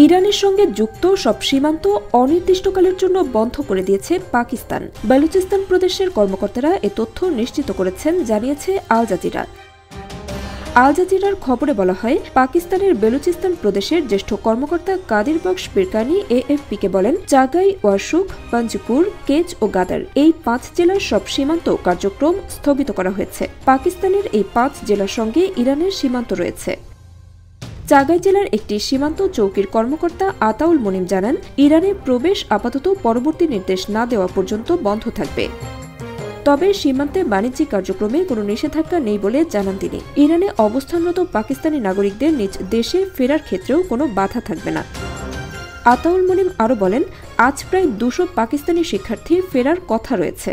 ইরানের সঙ্গে যুক্ত সব সীমান্ত অনির্দিষ্টকালের জন্য বন্ধ করে দিয়েছে পাকিস্তান। বালুচিস্তান প্রদেশের কর্মকর্তারা এ তথ্য নিশ্চিত করেছেন, জানিয়েছে আল জাজিরা। আল জাজিরার খবরে বলা হয়, পাকিস্তানের বেলুচিস্তান প্রদেশের জ্যেষ্ঠ কর্মকর্তা কাদির বক্স বিরকানি এএফপিকে বলেন, চাগাই, ওয়ারসুখ, পাঞ্জপুর, কেচ ও গাদার এই 5 জেলার সব সীমান্ত কার্যক্রম স্থগিত করা হয়েছে। পাকিস্তানের এই 5 জেলার সঙ্গে ইরানের সীমান্ত রয়েছে। চাগাই জেলার একটি সীমান্ত চৌকির কর্মকর্তা আতাউল মনিম জানান, ইরানে প্রবেশ আপাতত পরবর্তী নির্দেশ না দেওয়া পর্যন্ত বন্ধ থাকবে। তবে সীমান্তে বাণিজ্যিক কার্যক্রমে কোনো নিষেধাজ্ঞা নেই বলে জানান তিনি। ইরানে অবস্থানরত পাকিস্তানি নাগরিকদের নিজ দেশে ফেরার ক্ষেত্রেও কোনো বাধা থাকবে না। আতাউল মনিম আরও বলেন, আজ প্রায় 200 পাকিস্তানি শিক্ষার্থী ফেরার কথা রয়েছে।